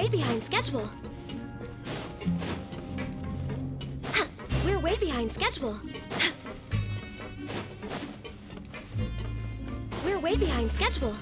way behind schedule. We're way behind schedule. We're way behind schedule.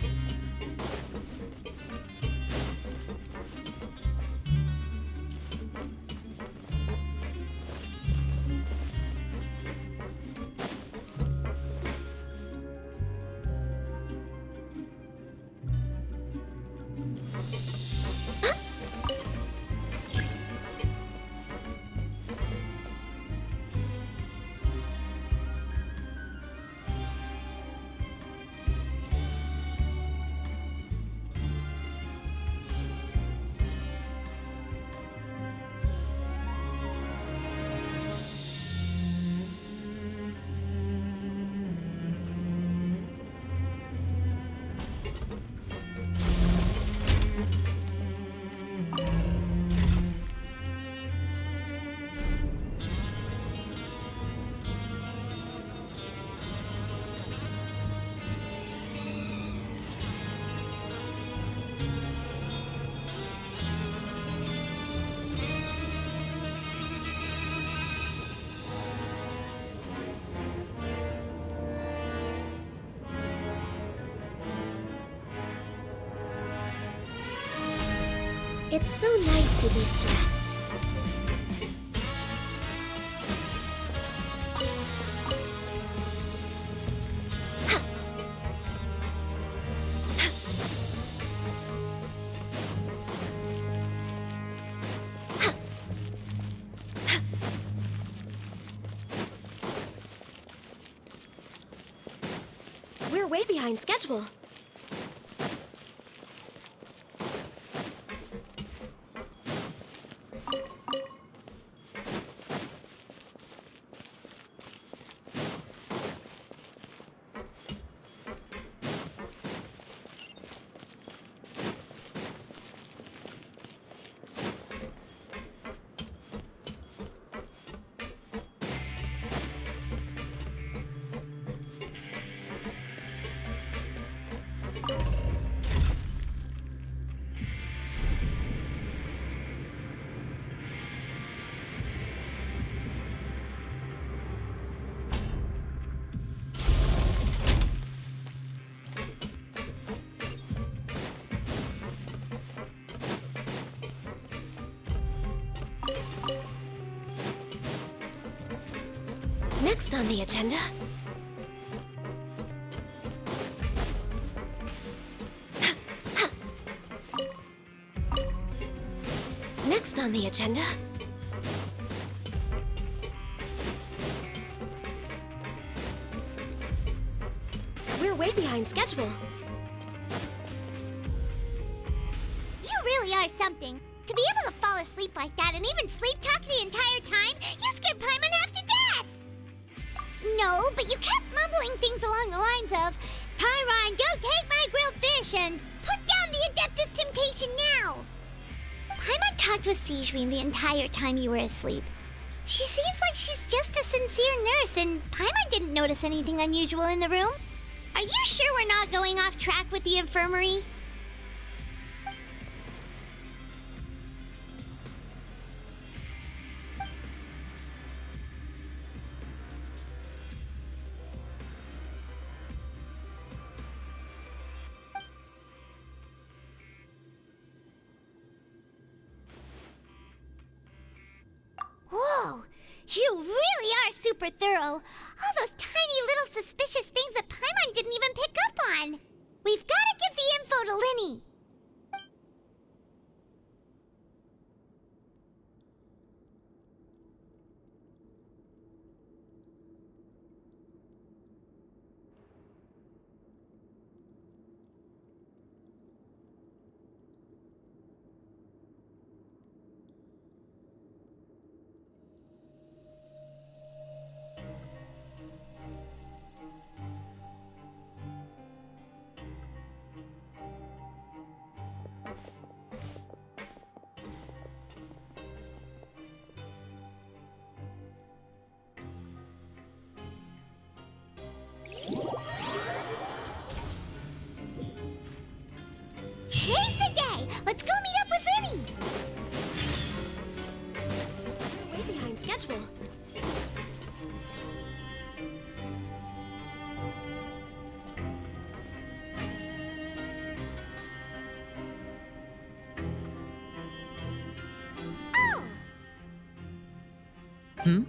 It's so nice to de-stress. We're way behind schedule. Next on the agenda. Next on the agenda. We're way behind schedule. You really are something. To be able to fall asleep like that and even sleep talk the entire time, you scared Paimon half to death! No, but you kept mumbling things along the lines of, Pyron, don't take my grilled fish, and put down the Adeptus Temptation now! Paimon talked with Sijwin the entire time you were asleep. She seems like she's just a sincere nurse, and Paimon didn't notice anything unusual in the room. Are you sure we're not going off track with the infirmary? Whoa! You really are super thorough! All those tiny little suspicious things that Paimon didn't even pick up on! We've gotta give the info to Linny! Hmm?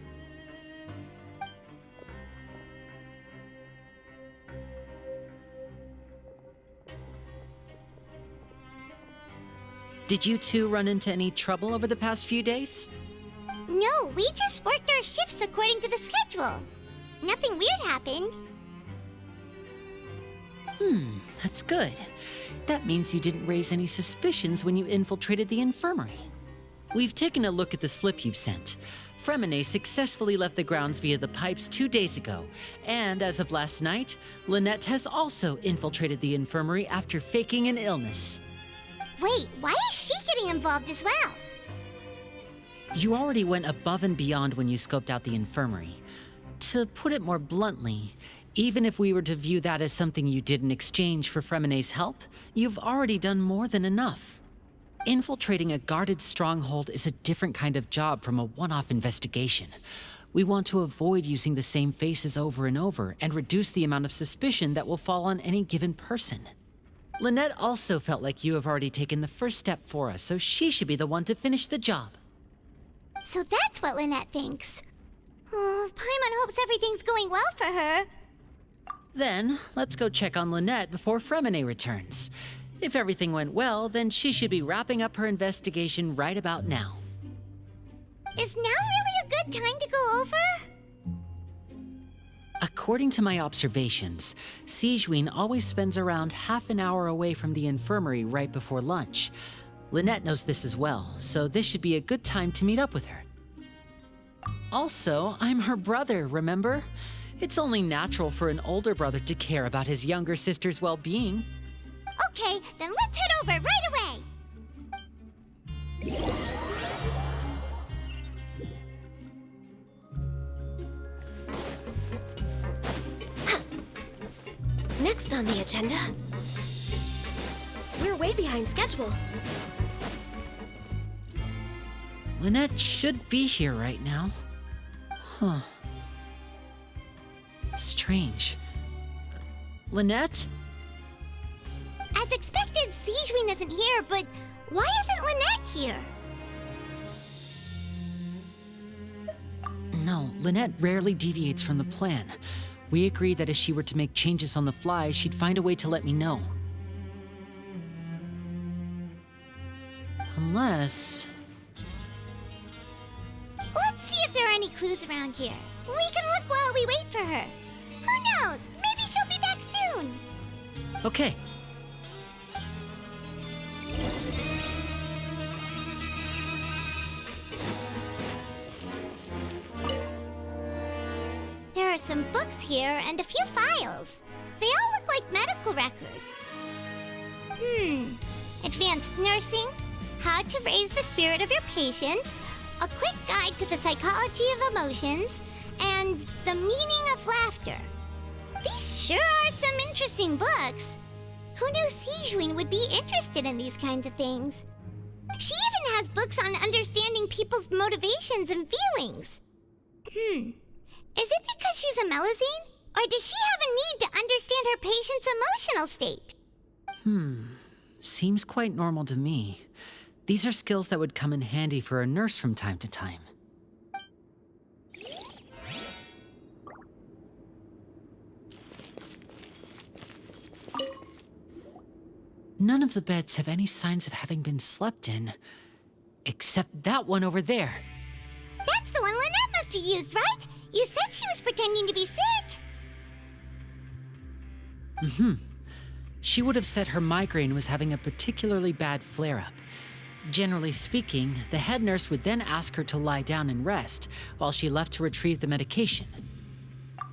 Did you two run into any trouble over the past few days? No, we just worked our shifts according to the schedule. Nothing weird happened. That's good. That means you didn't raise any suspicions when you infiltrated the infirmary. We've taken a look at the slip you've sent. Fremine successfully left the grounds via the pipes 2 days ago, and as of last night, Lynette has also infiltrated the infirmary after faking an illness. Wait, why is she getting involved as well? You already went above and beyond when you scoped out the infirmary. To put it more bluntly, even if we were to view that as something you did in exchange for Fremine's help, you've already done more than enough. Infiltrating a guarded stronghold is a different kind of job from a one-off investigation. We want to avoid using the same faces over and over and reduce the amount of suspicion that will fall on any given person. Lynette also felt like you have already taken the first step for us, so she should be the one to finish the job. So that's what Lynette thinks. Oh, Paimon hopes everything's going well for her. Then, let's go check on Lynette before Fremine returns. If everything went well, then she should be wrapping up her investigation right about now. Is now really a good time to go over? According to my observations, Sigewinne always spends around half an hour away from the infirmary right before lunch. Lynette knows this as well, so this should be a good time to meet up with her. Also, I'm her brother, remember? It's only natural for an older brother to care about his younger sister's well-being. Okay, then let's head over right away. Next on the agenda, we're way behind schedule. Lynette should be here right now. Huh. Strange. Lynette? As expected, Sigewinne isn't here, but why isn't Lynette here? No, Lynette rarely deviates from the plan. We agreed that if she were to make changes on the fly, she'd find a way to let me know. Unless... Let's see if there are any clues around here. We can look while we wait for her. Who knows? Maybe she'll be back soon. Okay. There are some books here and a few files. They all look like medical records. Advanced nursing, how to raise the spirit of your patients, a quick guide to the psychology of emotions, and the meaning of laughter. These sure are some interesting books. Who knew Sigewinne would be interested in these kinds of things? She even has books on understanding people's motivations and feelings. Is it because she's a Melusine? Or does she have a need to understand her patient's emotional state? Seems quite normal to me. These are skills that would come in handy for a nurse from time to time. None of the beds have any signs of having been slept in. Except that one over there. That's the one Lynette must have used, right? You said she was pretending to be sick. She would have said her migraine was having a particularly bad flare-up. Generally speaking, the head nurse would then ask her to lie down and rest while she left to retrieve the medication.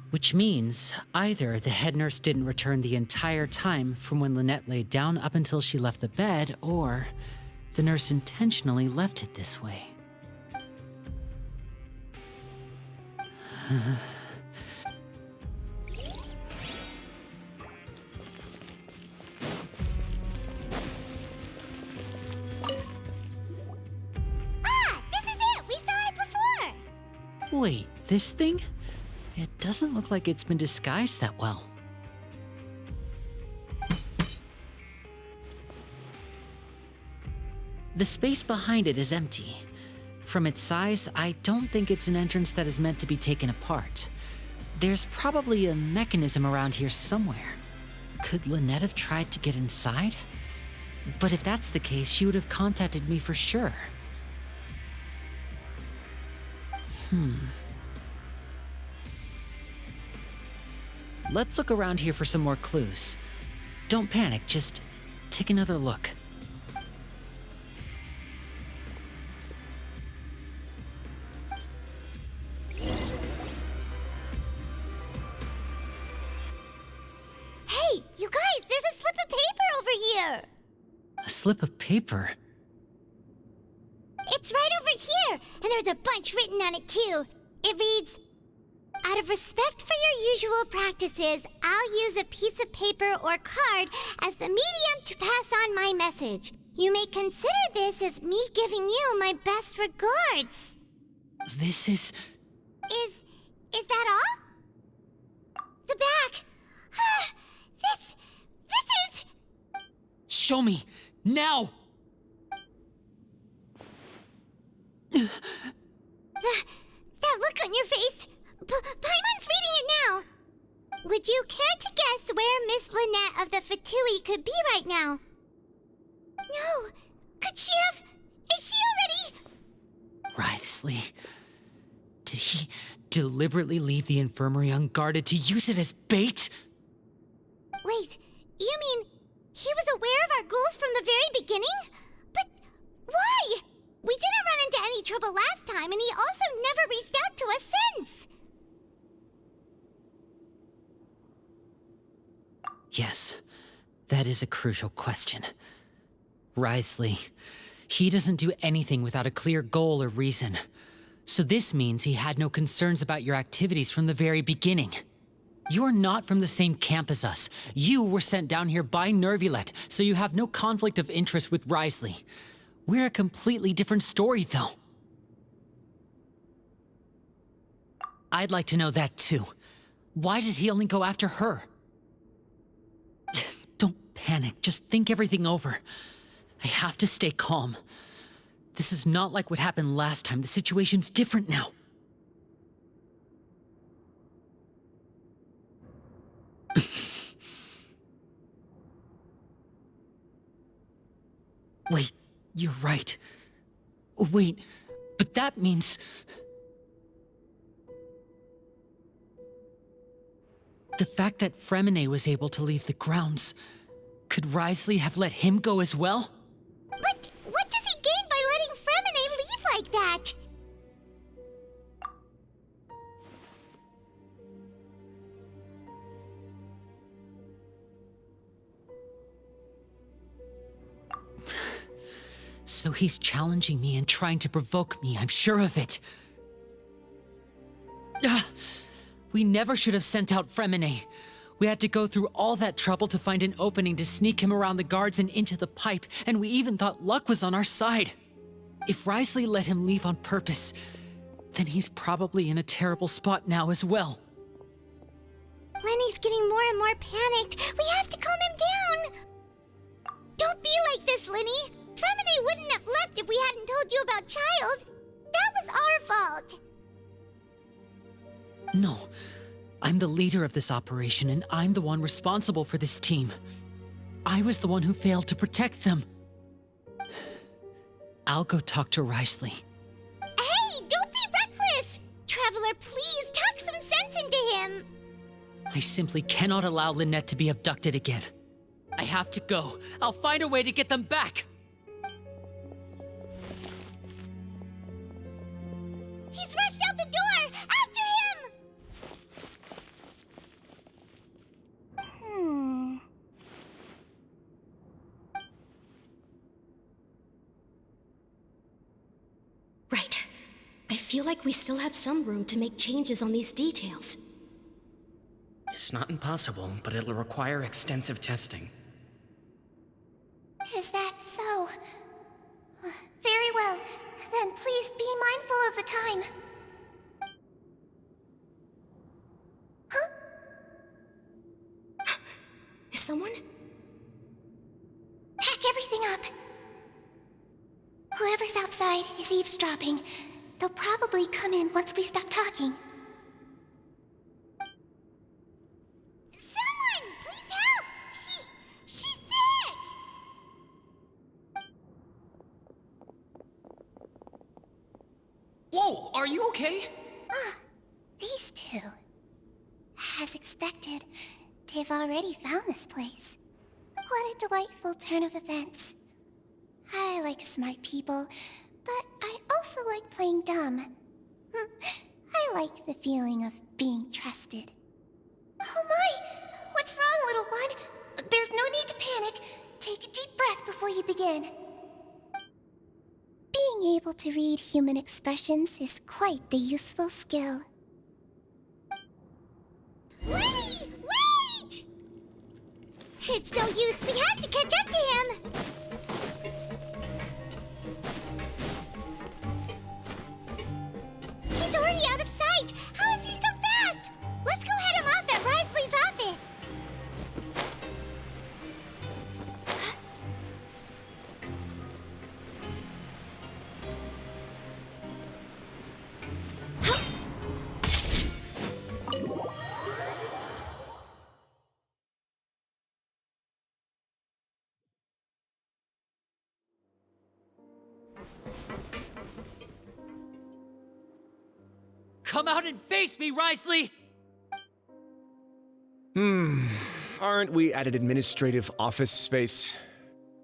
Which means either the head nurse didn't return the entire time from when Lynette laid down up until she left the bed, or the nurse intentionally left it this way. This is it! We saw it before! Wait, this thing? It doesn't look like it's been disguised that well. The space behind it is empty. from its size, I don't think it's an entrance that is meant to be taken apart. There's probably a mechanism around here somewhere. Could Lynette have tried to get inside? But if that's the case, she would have contacted me for sure. Let's look around here for some more clues. Don't panic, just take another look. Hey, you guys, there's a slip of paper over here! A slip of paper? It's right over here, and there's a bunch written on it too. It reads, "Out of respect for your usual practices, I'll use a piece of paper or card as the medium to pass on my message. You may consider this as me giving you my best regards." This is... Is that all? The back. This is... Show me! Now! That look on your face. Paimon's reading it now. Would you care to guess where Miss Lynette of the Fatui could be right now? No. Could she have... Is she already... Writhsley. Did he deliberately leave the infirmary unguarded to use it as bait? Wait, you mean he was aware of our goals from the very beginning? But why? We didn't run into any trouble last time, and he also never reached out to us since. Yes, that is a crucial question. Writhsley, he doesn't do anything without a clear goal or reason. So this means he had no concerns about your activities from the very beginning. You're not from the same camp as us. You were sent down here by Nervulet, so you have no conflict of interest with Writhsley. We're a completely different story, though. I'd like to know that, too. Why did he only go after her? Don't panic. Just think everything over. I have to stay calm. This is not like what happened last time. The situation's different now. Wait, you're right. Wait, but that means... The fact that Fremine was able to leave the grounds, could Writhsley have let him go as well? But what does he gain by letting Fremine leave like that? So he's challenging me and trying to provoke me, I'm sure of it. We never should have sent out Fremine. We had to go through all that trouble to find an opening to sneak him around the guards and into the pipe, and we even thought luck was on our side. If Writhsley let him leave on purpose, then he's probably in a terrible spot now as well. Lenny's getting more and more panicked. We have to calm him down. Don't be like this, Lenny. Fremine wouldn't have left if we hadn't told you about Child. That was our fault. No, I'm the leader of this operation, and I'm the one responsible for this team. I was the one who failed to protect them. I'll go talk to Writhsley. Hey, don't be reckless! Traveler, please talk some sense into him. I simply cannot allow Lynette to be abducted again. I have to go. I'll find a way to get them back. He's rushed out the door! After him! Right. I feel like we still have some room to make changes on these details. It's not impossible, but it'll require extensive testing. Is that so? Very well. Then please be mindful of the time. Huh? Is someone? Pack everything up. Whoever's outside is eavesdropping. They'll probably come in once we stop talking. Someone! Please help! She's sick! Whoa, are you okay? These two. As expected, they've already found this place. What a delightful turn of events. I like smart people, but I also like playing dumb. I like the feeling of being trusted. Oh my! What's wrong, little one? There's no need to panic. Take a deep breath before you begin. Being able to read human expressions is quite the useful skill. Lenny! Wait! It's no use, we have to catch up to him! He's already out of sight! How is he so fast? Let's go head him off at Risley's office! Come out and face me, Risley! Aren't we at an administrative office space?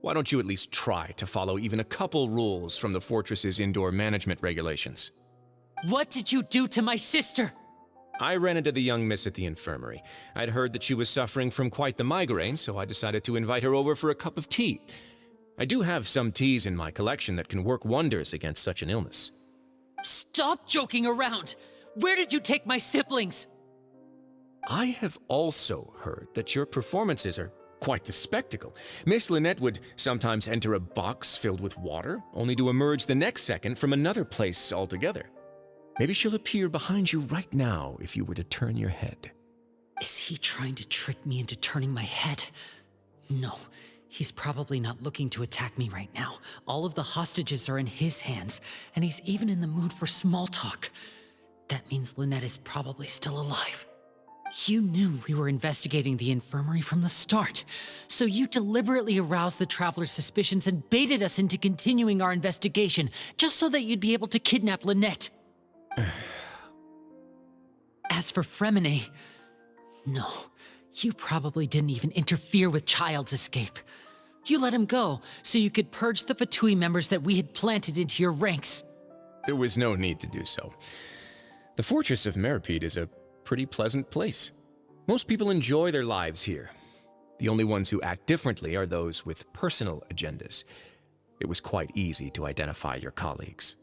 Why don't you at least try to follow even a couple rules from the fortress's indoor management regulations? What did you do to my sister? I ran into the young miss at the infirmary. I'd heard that she was suffering from quite the migraine, so I decided to invite her over for a cup of tea. I do have some teas in my collection that can work wonders against such an illness. Stop joking around! Where did you take my siblings? I have also heard that your performances are quite the spectacle. Miss Lynette would sometimes enter a box filled with water, only to emerge the next second from another place altogether. Maybe she'll appear behind you right now if you were to turn your head. Is he trying to trick me into turning my head? No, he's probably not looking to attack me right now. All of the hostages are in his hands, and he's even in the mood for small talk. That means Lynette is probably still alive. You knew we were investigating the infirmary from the start, so you deliberately aroused the traveler's suspicions and baited us into continuing our investigation, just so that you'd be able to kidnap Lynette. As for Fremine, no, you probably didn't even interfere with Child's escape. You let him go, so you could purge the Fatui members that we had planted into your ranks. There was no need to do so. The fortress of Meripede is a pretty pleasant place. Most people enjoy their lives here. The only ones who act differently are those with personal agendas. It was quite easy to identify your colleagues.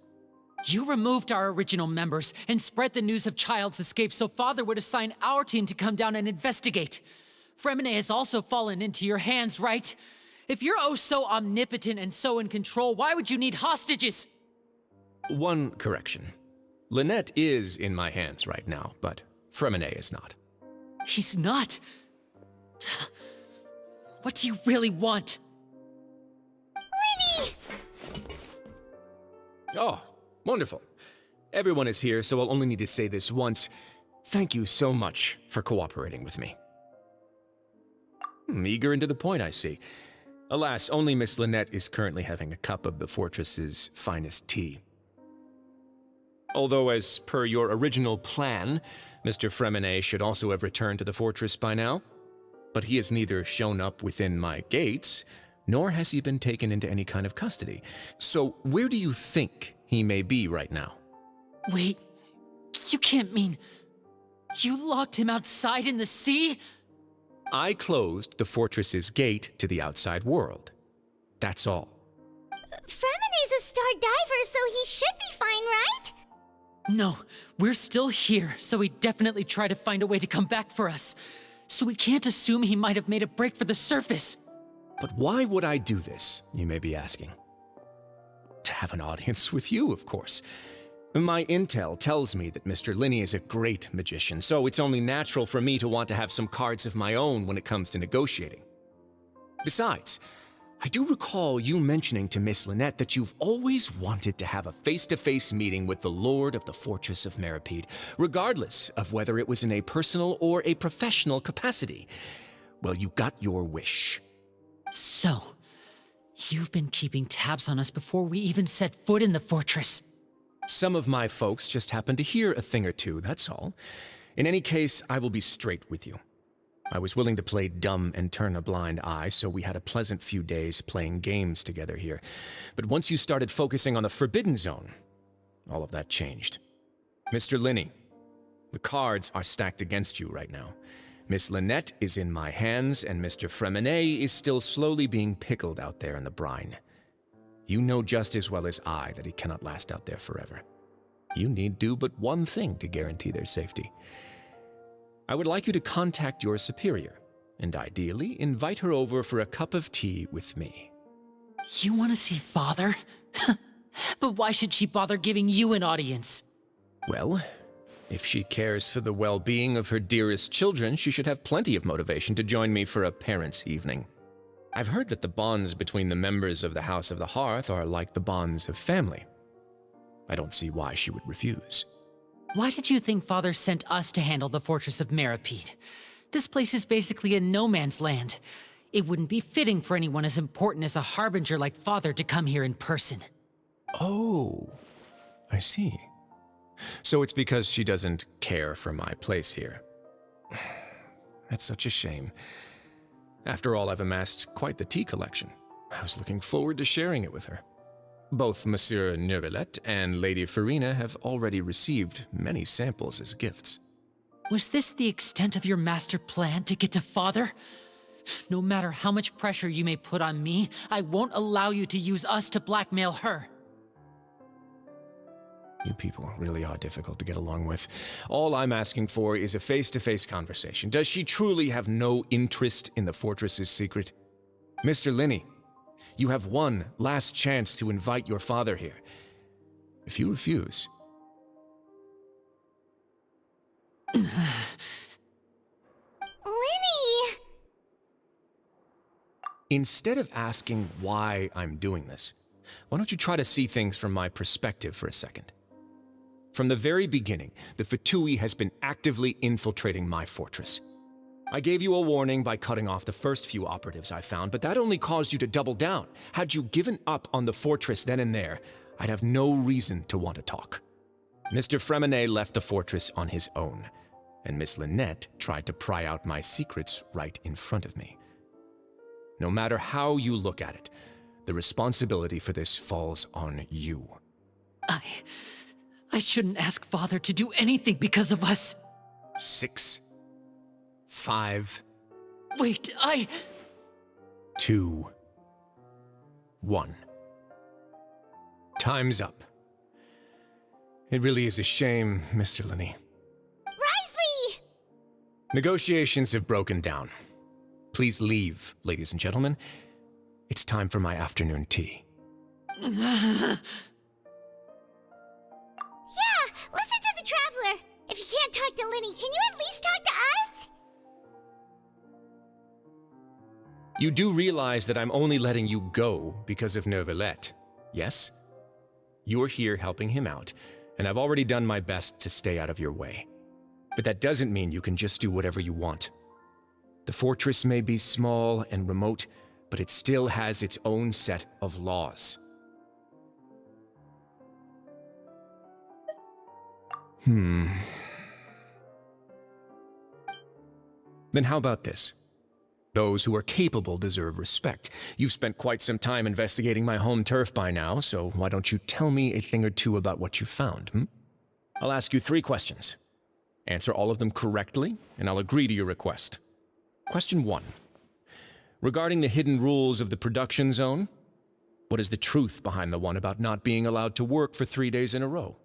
You removed our original members and spread the news of Child's escape so Father would assign our team to come down and investigate. Fremine has also fallen into your hands, right? If you're oh so omnipotent and so in control, why would you need hostages? One correction. Lynette is in my hands right now, but Fremine is not. He's not. What do you really want? Lenny! Oh, wonderful. Everyone is here, so I'll only need to say this once. Thank you so much for cooperating with me. Eager and to the point, I see. Alas, only Miss Lynette is currently having a cup of the fortress's finest tea. Although, as per your original plan, Mr. Fremine should also have returned to the fortress by now. But he has neither shown up within my gates, nor has he been taken into any kind of custody. So where do you think he may be right now? Wait, you can't mean... You locked him outside in the sea? I closed the fortress's gate to the outside world. That's all. Fremine's a star diver, so he should be fine, right? No, we're still here, so he definitely tried to find a way to come back for us. So we can't assume he might have made a break for the surface. But why would I do this, you may be asking? To have an audience with you, of course. My intel tells me that Mr. Linney is a great magician, so it's only natural for me to want to have some cards of my own when it comes to negotiating. Besides, I do recall you mentioning to Miss Lynette that you've always wanted to have a face-to-face meeting with the Lord of the Fortress of Meripede, regardless of whether it was in a personal or a professional capacity. Well, you got your wish. So, you've been keeping tabs on us before we even set foot in the fortress. Some of my folks just happened to hear a thing or two, that's all. In any case, I will be straight with you. I was willing to play dumb and turn a blind eye, so we had a pleasant few days playing games together here. But once you started focusing on the Forbidden Zone, all of that changed. Mr. Linney, the cards are stacked against you right now. Miss Lynette is in my hands, and Mr. Fremenet is still slowly being pickled out there in the brine. You know just as well as I that he cannot last out there forever. You need do but one thing to guarantee their safety. I would like you to contact your superior, and ideally invite her over for a cup of tea with me. You want to see Father? But why should she bother giving you an audience? Well, if she cares for the well-being of her dearest children, she should have plenty of motivation to join me for a parents' evening. I've heard that the bonds between the members of the House of the Hearth are like the bonds of family. I don't see why she would refuse. Why did you think Father sent us to handle the Fortress of Meripede? This place is basically a no-man's land. It wouldn't be fitting for anyone as important as a harbinger like Father to come here in person. Oh, I see. So it's because she doesn't care for my place here. That's such a shame. After all, I've amassed quite the tea collection. I was looking forward to sharing it with her. Both Monsieur Neuvillette and Lady Farina have already received many samples as gifts. Was this the extent of your master plan to get to Father? No matter how much pressure you may put on me, I won't allow you to use us to blackmail her. You people really are difficult to get along with. All I'm asking for is a face-to-face conversation. Does she truly have no interest in the fortress's secret? Mr. Linney, you have one last chance to invite your father here. If you refuse... Linny! Instead of asking why I'm doing this, why don't you try to see things from my perspective for a second? From the very beginning, the Fatui has been actively infiltrating my fortress. I gave you a warning by cutting off the first few operatives I found, but that only caused you to double down. Had you given up on the fortress then and there, I'd have no reason to want to talk. Mr. Fremenet left the fortress on his own, and Miss Lynette tried to pry out my secrets right in front of me. No matter how you look at it, the responsibility for this falls on you. I shouldn't ask Father to do anything because of us. 6, 5... Wait, 2, 1. Time's up. It really is a shame, Mr. Linney. Risley! Negotiations have broken down. Please leave, ladies and gentlemen. It's time for my afternoon tea. Yeah, listen to the Traveler. If you can't talk to Linny, can you at least talk to us? You do realize that I'm only letting you go because of Neuvillette, yes? You're here helping him out, and I've already done my best to stay out of your way. But that doesn't mean you can just do whatever you want. The fortress may be small and remote, but it still has its own set of laws. Then how about this? Those who are capable deserve respect. You've spent quite some time investigating my home turf by now, so why don't you tell me a thing or two about what you found, I'll ask you 3 questions. Answer all of them correctly, and I'll agree to your request. Question 1. Regarding the hidden rules of the production zone, what is the truth behind the one about not being allowed to work for 3 days in a row?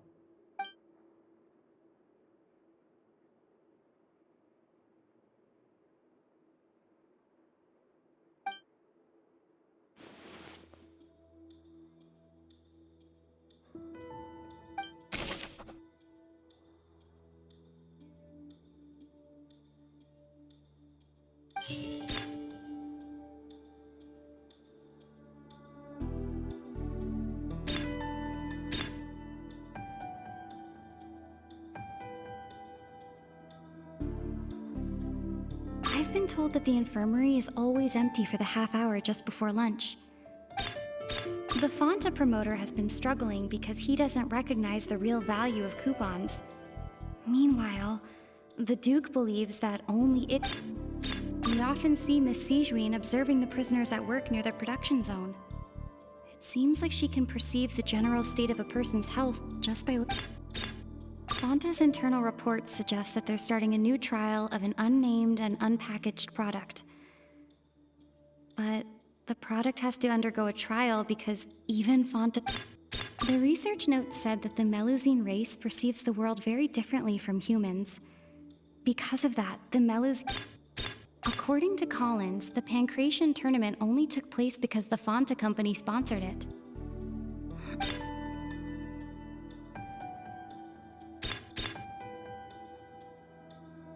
told that the infirmary is always empty for the half hour just before lunch. The Fanta promoter has been struggling because he doesn't recognize the real value of coupons. Meanwhile, the Duke believes that only it... We often see Miss Sijuin observing the prisoners at work near the production zone. It seems like she can perceive the general state of a person's health just by looking. Fanta's internal reports suggest that they're starting a new trial of an unnamed and unpackaged product. But the product has to undergo a trial because even Fanta... The research note said that the Melusine race perceives the world very differently from humans. Because of that, the According to Collins, the Pancration tournament only took place because the Fanta company sponsored it.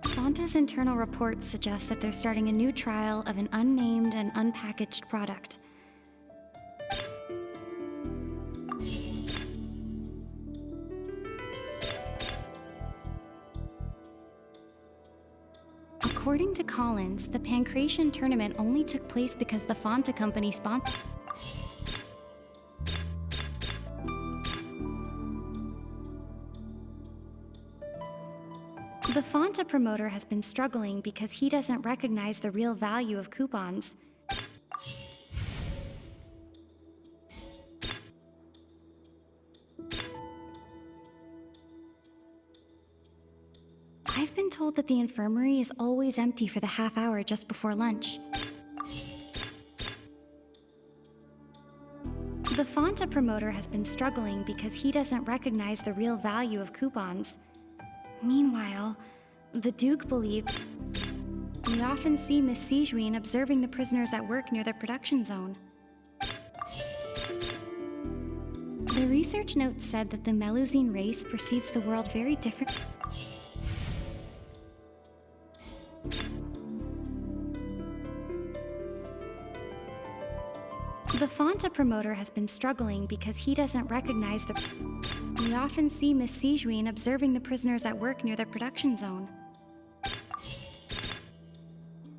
Fanta's internal reports suggest that they're starting a new trial of an unnamed and unpackaged product. According to Collins, the Pancration tournament only took place because the Fanta company sponsored. The Fanta promoter has been struggling because he doesn't recognize the real value of coupons. I've been told that the infirmary is always empty for the half hour just before lunch. The Fanta promoter has been struggling because he doesn't recognize the real value of coupons. Meanwhile, the Duke believed... We often see Miss Sijuin observing the prisoners at work near the production zone. The research note said that the Melusine race perceives the world very different. The Fanta promoter has been struggling because he doesn't recognize the... We often see Miss Sijuin observing the prisoners at work near the production zone.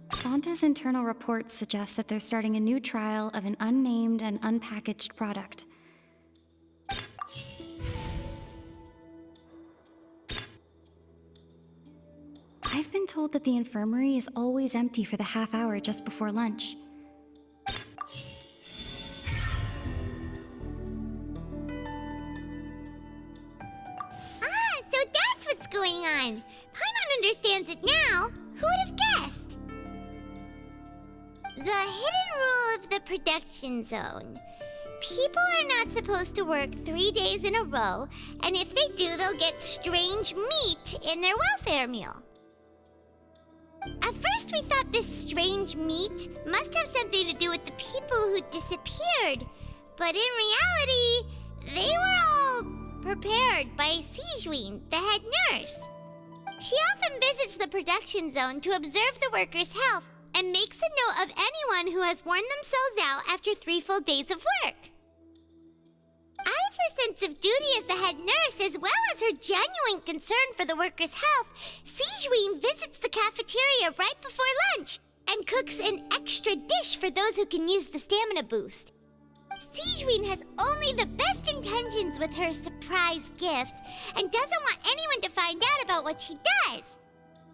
Fanta's internal reports suggest that they're starting a new trial of an unnamed and unpackaged product. I've been told that the infirmary is always empty for the half hour just before lunch. Going on. Paimon understands it now. Who would have guessed? The hidden rule of the production zone. People are not supposed to work 3 days in a row, and if they do, they'll get strange meat in their welfare meal. At first, we thought this strange meat must have something to do with the people who disappeared, but in reality, they were all prepared by Sijuin, the head nurse. She often visits the production zone to observe the workers' health and makes a note of anyone who has worn themselves out after 3 full days of work. Out of her sense of duty as the head nurse, as well as her genuine concern for the workers' health, Sijuin visits the cafeteria right before lunch and cooks an extra dish for those who can use the stamina boost. Sijuin has only the best intentions with her surprise gift and doesn't want anyone to find out about what she does.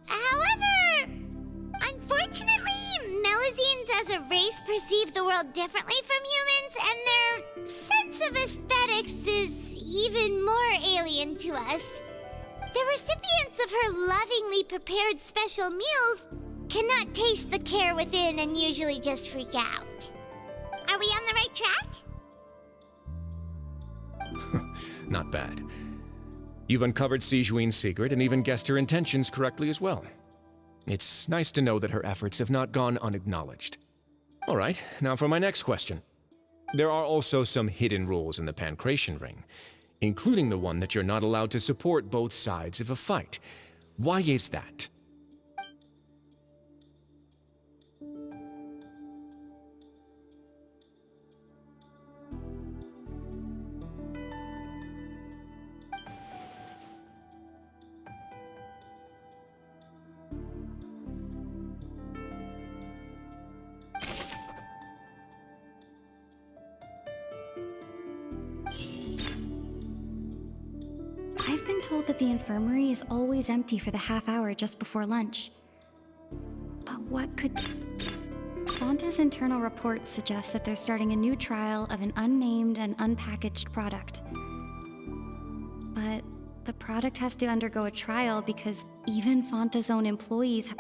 However, unfortunately, Melusines as a race perceive the world differently from humans, and their sense of aesthetics is even more alien to us. The recipients of her lovingly prepared special meals cannot taste the care within and usually just freak out. Are we on the right track? Not bad. You've uncovered Sijuin's secret and even guessed her intentions correctly as well. It's nice to know that her efforts have not gone unacknowledged. All right, now for my next question. There are also some hidden rules in the Pancration Ring, including the one that you're not allowed to support both sides of a fight. Why is that? told that the infirmary is always empty for the half hour just before lunch. But what could... Fonta's internal reports suggest that they're starting a new trial of an unnamed and unpackaged product. But the product has to undergo a trial because even Fonta's own employees have...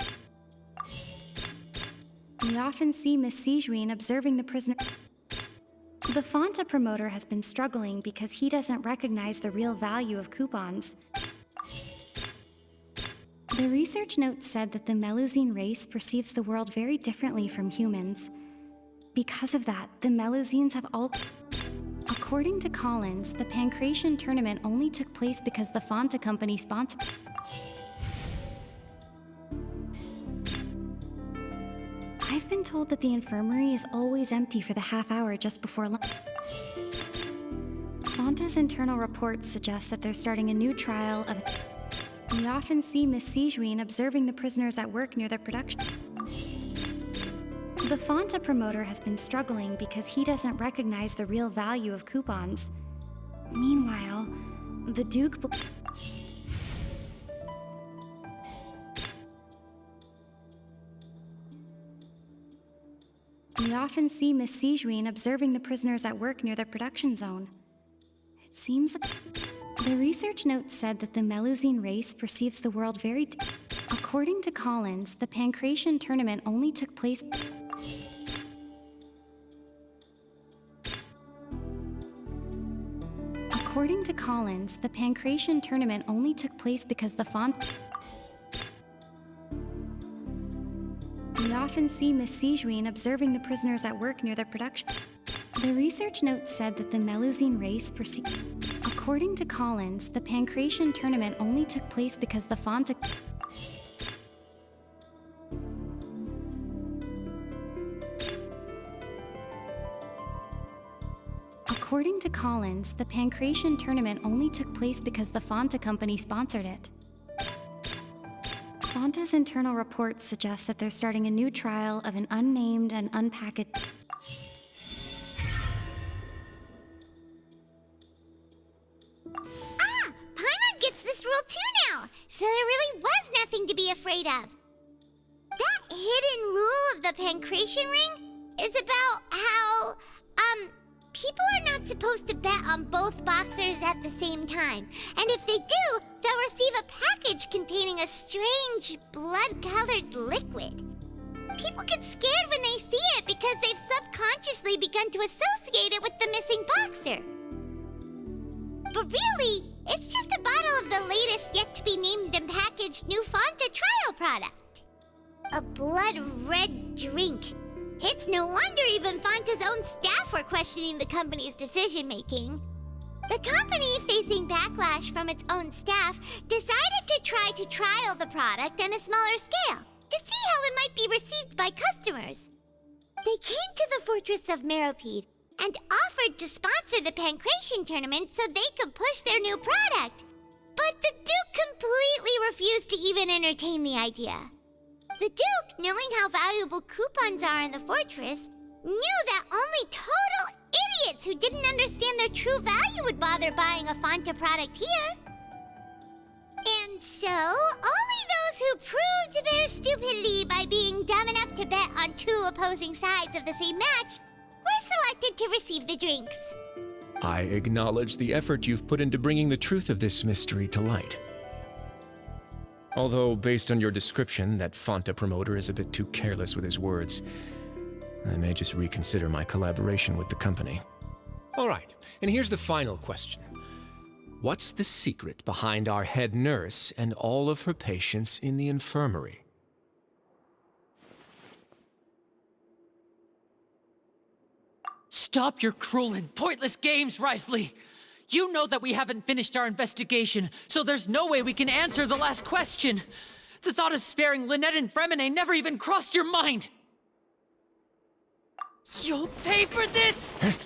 We often see Miss Sijuin observing the prisoner... The Fonta promoter has been struggling because he doesn't recognize the real value of coupons. The research note said that the Melusine race perceives the world very differently from humans. Because of that, the Melusines have all... According to Collins, the Pancration tournament only took place because the Fonta company sponsored... I've been told that the infirmary is always empty for the half hour just before lunch. Fonta's internal reports suggest that they're starting a new trial of... We often see Miss Sijuin observing the prisoners at work near their production. The Fonta promoter has been struggling because he doesn't recognize the real value of coupons. Meanwhile, the Duke... We often see Miss Sijuin observing the prisoners at work near their production zone. It seems... The research note said that the Melusine race perceives the world very... According to Collins, the Pancration tournament only took place... According to Collins, the Pancration tournament only took place because the font... We often see Miss Sijuin observing the prisoners at work near their production... The research note said that the Melusine race perceived... According to Collins, the Pancration tournament only took place because the Fonta... According to Collins, the Pancration tournament only took place because the Fonta company sponsored it. Fonta's internal reports suggest that they're starting a new trial of an unnamed and unpackaged... Paimon gets this rule too now, so there really was nothing to be afraid of. That hidden rule of the Pancration ring is about how, people are not supposed to bet on both boxers at the same time. And if they do, they'll receive a package containing a strange, blood-colored liquid. People get scared when they see it because they've subconsciously begun to associate it with the missing boxer. But really, it's just a bottle of the latest yet-to-be-named and packaged new Fonta trial product. A blood-red drink. It's no wonder even Fonta's own staff were questioning the company's decision-making. The company, facing backlash from its own staff, decided to try to trial the product on a smaller scale to see how it might be received by customers. They came to the fortress of Meropide and offered to sponsor the Pancration tournament so they could push their new product. But the Duke completely refused to even entertain the idea. The Duke, knowing how valuable coupons are in the fortress, knew that only total idiots who didn't understand their true value would bother buying a Fonta product here. And so, only those who proved their stupidity by being dumb enough to bet on two opposing sides of the same match were selected to receive the drinks. I acknowledge the effort you've put into bringing the truth of this mystery to light. Although, based on your description, that Fonta promoter is a bit too careless with his words, I may just reconsider my collaboration with the company. All right, and here's the final question. What's the secret behind our head nurse and all of her patients in the infirmary? Stop your cruel and pointless games, Risley! You know that we haven't finished our investigation, so there's no way we can answer the last question. The thought of sparing Lynette and Fremine never even crossed your mind. You'll pay for this!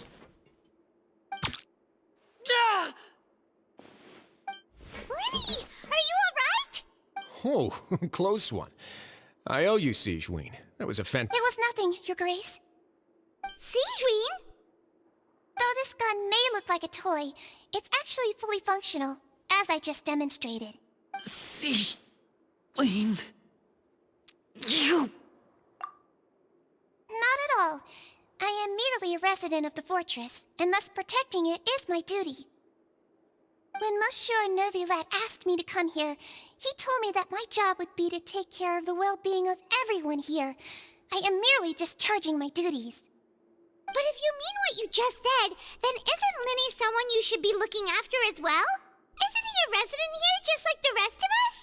Ah! Lenny, are you alright? Oh, close one. I owe you, Sijuin. That was a It was nothing, Your Grace. Sijuin? Though this gun may look like a toy, it's actually fully functional. as I just demonstrated. See, Wayne, you... Not at all. I am merely a resident of the fortress, and thus protecting it is my duty. When Monsieur Nervulet asked me to come here, he told me that my job would be to take care of the well-being of everyone here. I am merely discharging my duties. But if you mean what you just said, then isn't Linny someone you should be looking after as well? Isn't he a resident here just like the rest of us?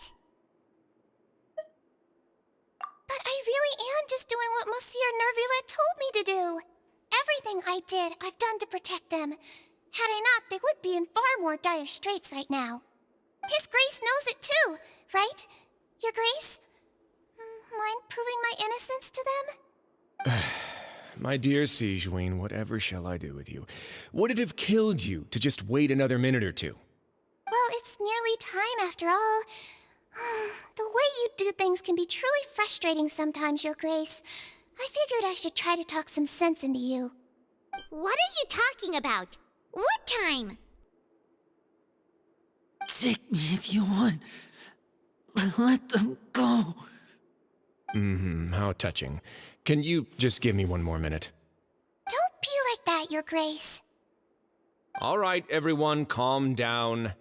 But I really am just doing what Monsieur Nervulet told me to do. Everything I did, I've done to protect them. Had I not, they would be in far more dire straits right now. His Grace knows it too, right? Your Grace? Mind proving my innocence to them? My dear Sigewinne, whatever shall I do with you? Would it have killed you to just wait another minute or two? Well, it's nearly time after all. The way you do things can be truly frustrating sometimes, Your Grace. I figured I should try to talk some sense into you. What are you talking about? What time? Take me if you want, but let them go. How touching. Can you just give me one more minute? Don't be like that, Your Grace. All right, everyone, calm down.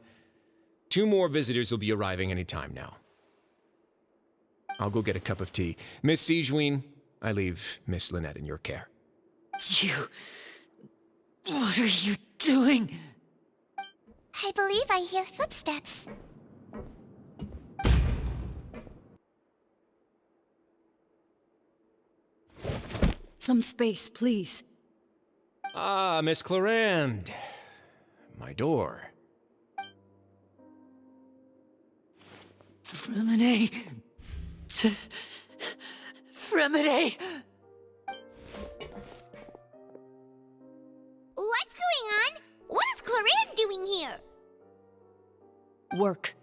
2 more visitors will be arriving any time now. I'll go get a cup of tea. Miss Sigewinne, I leave Miss Lynette in your care. You... What are you doing? I believe I hear footsteps. Some space, please. Ah, Miss Clarande. My door. Fremine... Fremine... What's going on? What is Clarande doing here? Work.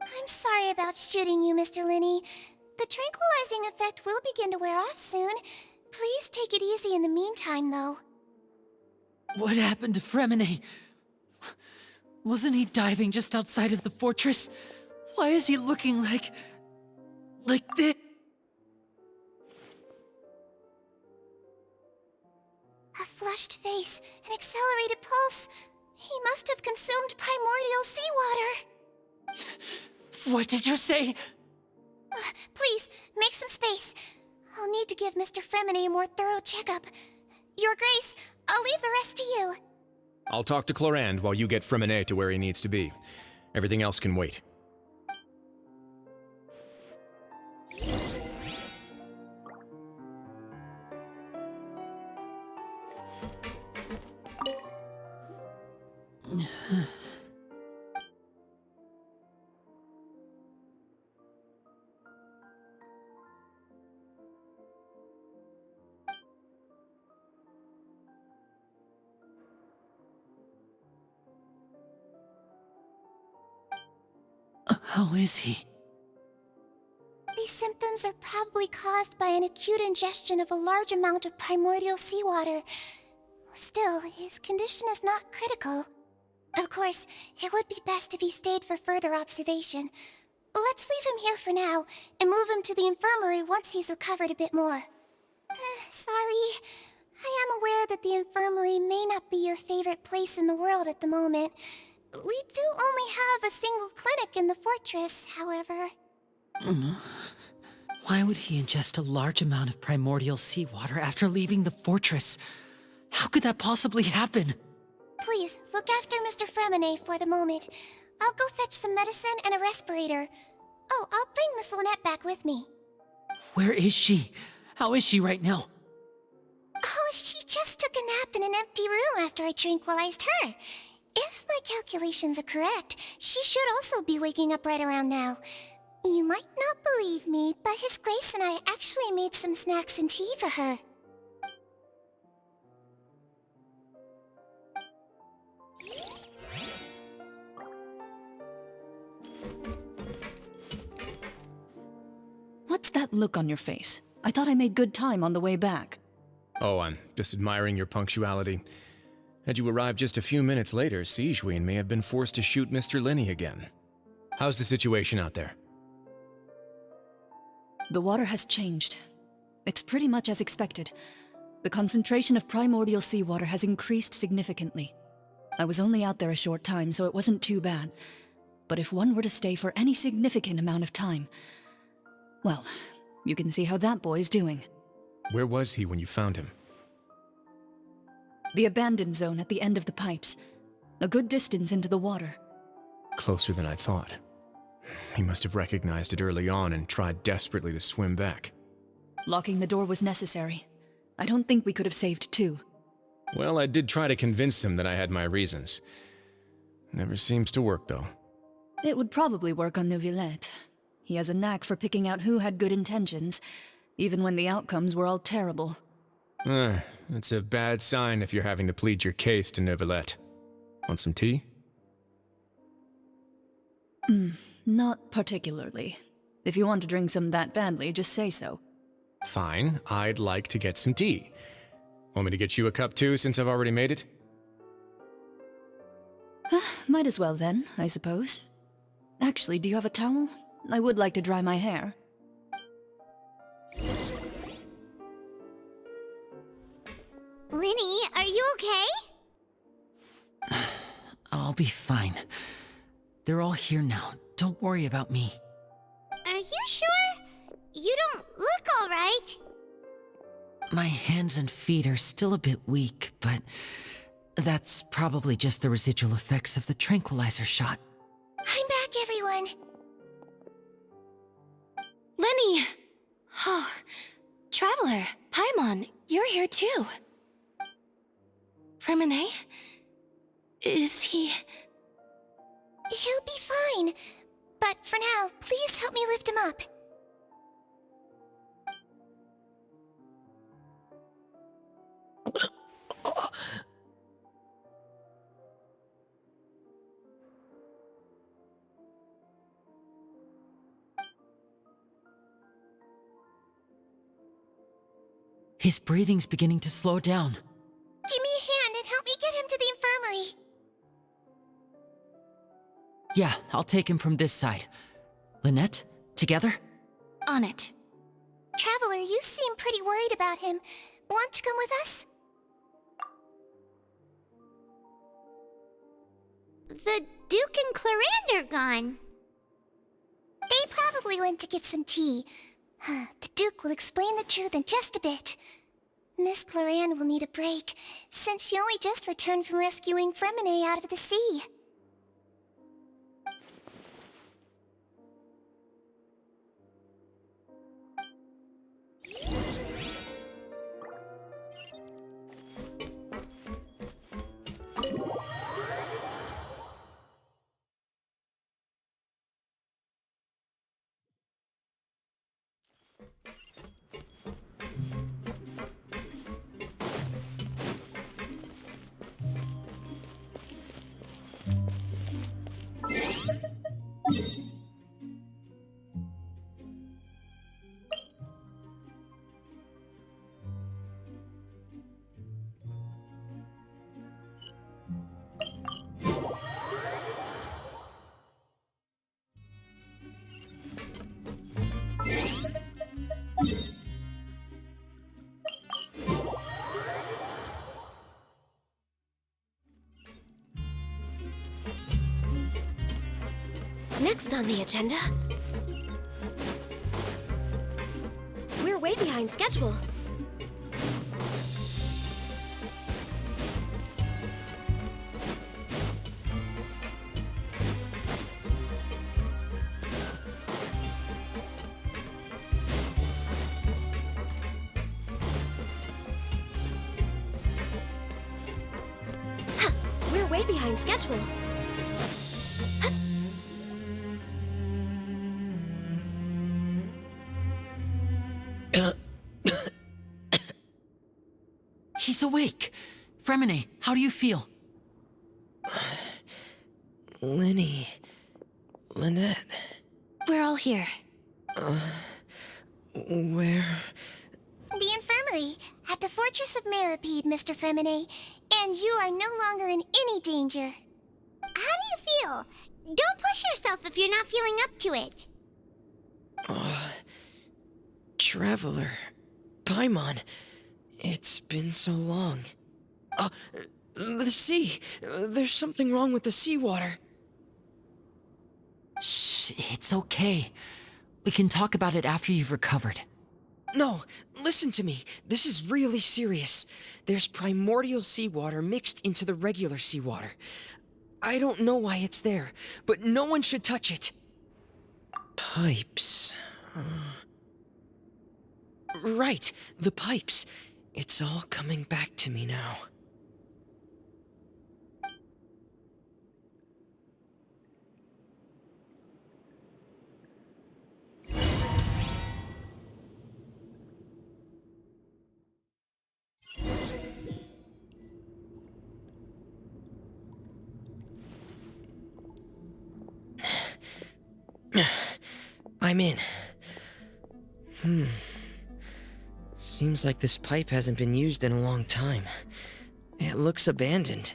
I'm sorry about shooting you, Mr. Linney. The tranquilizing effect will begin to wear off soon. Please take it easy in the meantime, though. What happened to Fremine? Wasn't he diving just outside of the fortress? Why is he looking like this? A flushed face, an accelerated pulse. He must have consumed primordial seawater. What did you say? Please, make some space. I'll need to give Mr. Fremine a more thorough checkup. Your Grace, I'll leave the rest to you. I'll talk to Clarande while you get Fremine to where he needs to be. Everything else can wait. How is he? These symptoms are probably caused by an acute ingestion of a large amount of primordial seawater. Still, his condition is not critical. Of course, it would be best if he stayed for further observation. Let's leave him here for now, and move him to the infirmary once he's recovered a bit more. Sorry. I am aware that the infirmary may not be your favorite place in the world at the moment. We do only have a single clinic in the fortress, however. Why would he ingest a large amount of primordial seawater after leaving the fortress? How could that possibly happen? Please, look after Mr. Fremine for the moment. I'll go fetch some medicine and a respirator. Oh, I'll bring Miss Lynette back with me. Where is she? How is she right now? Oh, she just took a nap in an empty room after I tranquilized her. If my calculations are correct, she should also be waking up right around now. You might not believe me, but His Grace and I actually made some snacks and tea for her. What's that look on your face? I thought I made good time on the way back. Oh, I'm just admiring your punctuality. Had you arrived just a few minutes later, Sijween may have been forced to shoot Mr. Linny again. How's the situation out there? The water has changed. It's pretty much as expected. The concentration of primordial seawater has increased significantly. I was only out there a short time, so it wasn't too bad. But if one were to stay for any significant amount of time, well, you can see how that boy's doing. Where was he when you found him? The abandoned zone at the end of the pipes. A good distance into the water. Closer than I thought. He must have recognized it early on and tried desperately to swim back. Locking the door was necessary. I don't think we could have saved two. Well, I did try to convince him that I had my reasons. Never seems to work, though. It would probably work on Neuvillette. He has a knack for picking out who had good intentions, even when the outcomes were all terrible. It's a bad sign if you're having to plead your case to Neuvillette. Want some tea? Not particularly. If you want to drink some that badly, just say so. Fine, I'd like to get some tea. Want me to get you a cup too, since I've already made it? Might as well then, I suppose. Actually, do you have a towel? I would like to dry my hair. Linny, are you okay? I'll be fine. They're all here now. Don't worry about me. Are you sure? You don't look all right. My hands and feet are still a bit weak, but that's probably just the residual effects of the tranquilizer shot. I'm back, everyone. Lenny! Oh, Traveler, Paimon, you're here too. Fremine? Is he... He'll be fine. But for now, please help me lift him up. His breathing's beginning to slow down. Give me a hand and help me get him to the infirmary. Yeah, I'll take him from this side. Lynette, together? On it. Traveler, you seem pretty worried about him. Want to come with us? The Duke and Clarande are gone. They probably went to get some tea. The Duke will explain the truth in just a bit. Miss Clarande will need a break, since she only just returned from rescuing Fremine out of the sea. Next on the agenda... We're way behind schedule. We're way behind schedule. He's awake. Fremine, how do you feel? Linny... Lynette... We're all here. Where... The infirmary, at the Fortress of Meripede, Mr. Fremine, and you are no longer in any danger. How do you feel? Don't push yourself if you're not feeling up to it. Traveler. Paimon. It's been so long. The sea. There's something wrong with the seawater. Shh, it's okay. We can talk about it after you've recovered. No, listen to me. This is really serious. There's primordial seawater mixed into the regular seawater. I don't know why it's there, but no one should touch it. Pipes. Right, the pipes. It's all coming back to me now. I'm in. Seems like this pipe hasn't been used in a long time. It looks abandoned.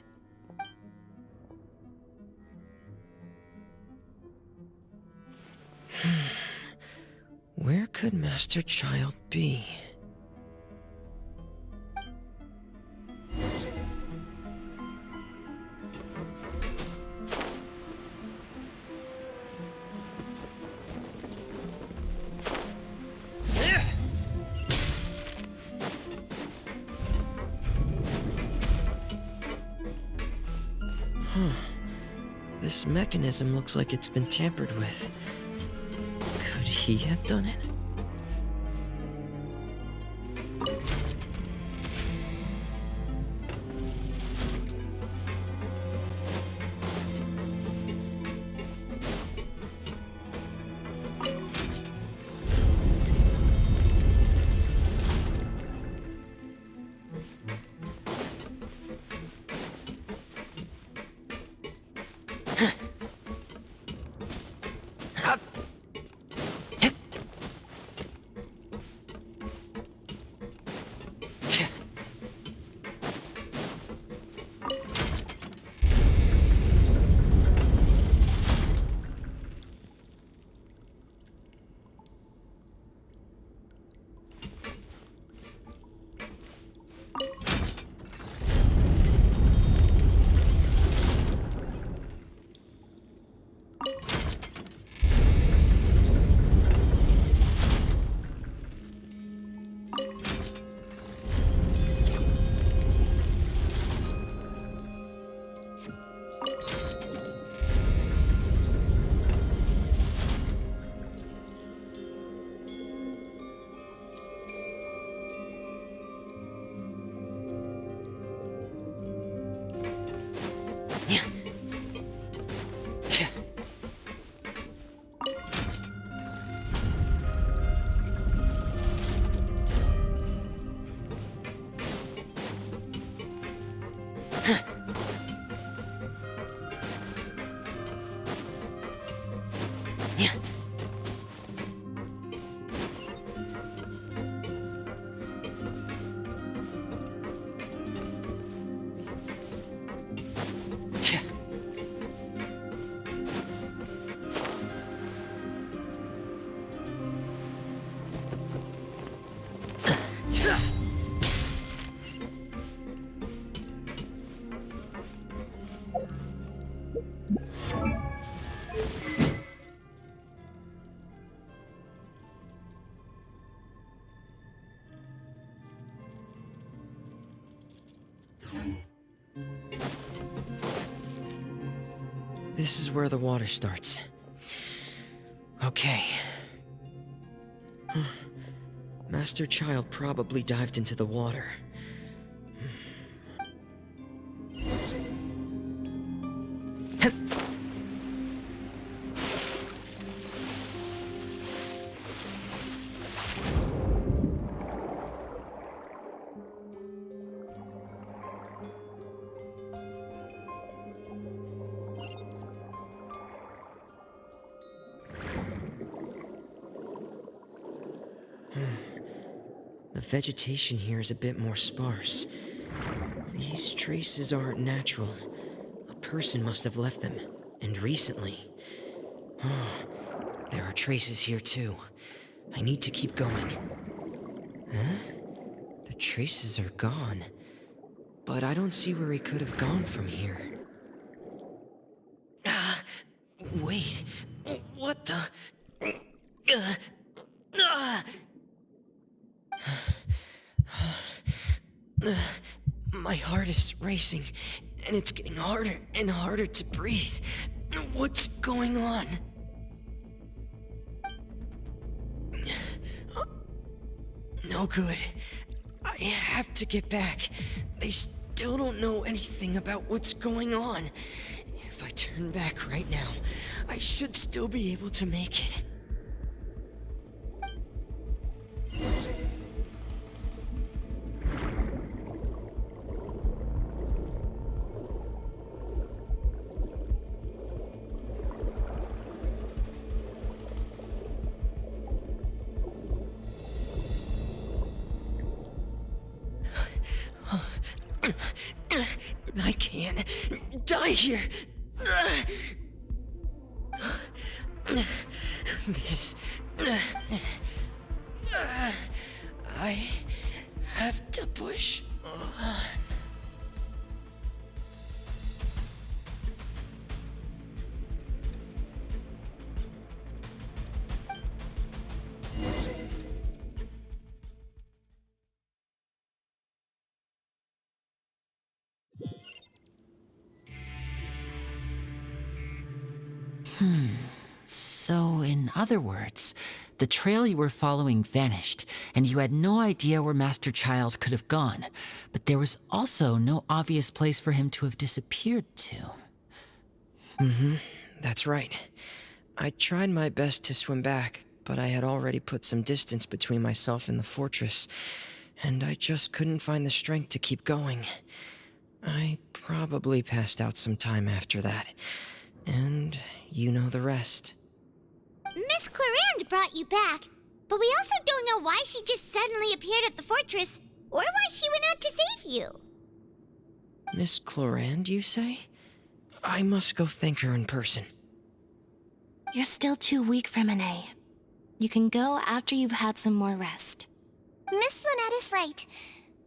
Where could Master Child be? This mechanism looks like it's been tampered with. Could he have done it? This is where the water starts. Okay. Master Child probably dived into the water. The vegetation here is a bit more sparse. These traces aren't natural. A person must have left them, and recently. There are traces here too. I need to keep going. Huh? The traces are gone. But I don't see where he could have gone from here. Wait. What the? My heart is racing, and it's getting harder and harder to breathe. What's going on? No good. I have to get back. They still don't know anything about what's going on. If I turn back right now, I should still be able to make it. I can't die here. This. I have to push on. So, in other words, the trail you were following vanished, and you had no idea where Master Child could have gone, but there was also no obvious place for him to have disappeared to. That's right. I tried my best to swim back, but I had already put some distance between myself and the fortress, and I just couldn't find the strength to keep going. I probably passed out some time after that, and you know the rest. Miss Clarande brought you back, but we also don't know why she just suddenly appeared at the fortress, or why she went out to save you. Miss Clarande, you say? I must go thank her in person. You're still too weak for Monet. You can go after you've had some more rest. Miss Lynette is right.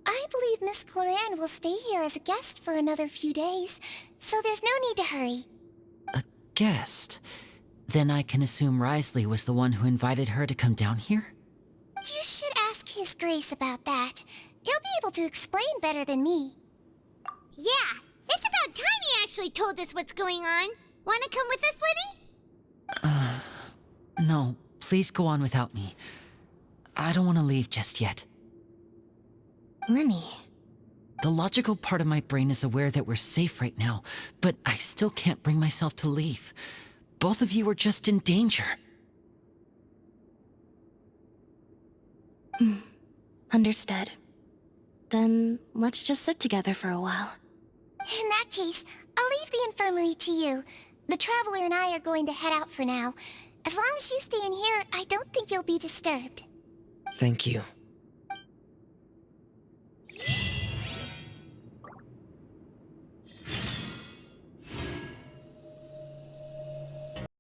I believe Miss Clarande will stay here as a guest for another few days, so there's no need to hurry. A guest? Then I can assume Risley was the one who invited her to come down here? You should ask His Grace about that. He'll be able to explain better than me. Yeah, it's about time he actually told us what's going on. Wanna come with us, Linny? No, please go on without me. I don't want to leave just yet. Linny. The logical part of my brain is aware that we're safe right now, but I still can't bring myself to leave. Both of you are just in danger. Understood. Then let's just sit together for a while. In that case, I'll leave the infirmary to you. The Traveler and I are going to head out for now. As long as you stay in here, I don't think you'll be disturbed. Thank you.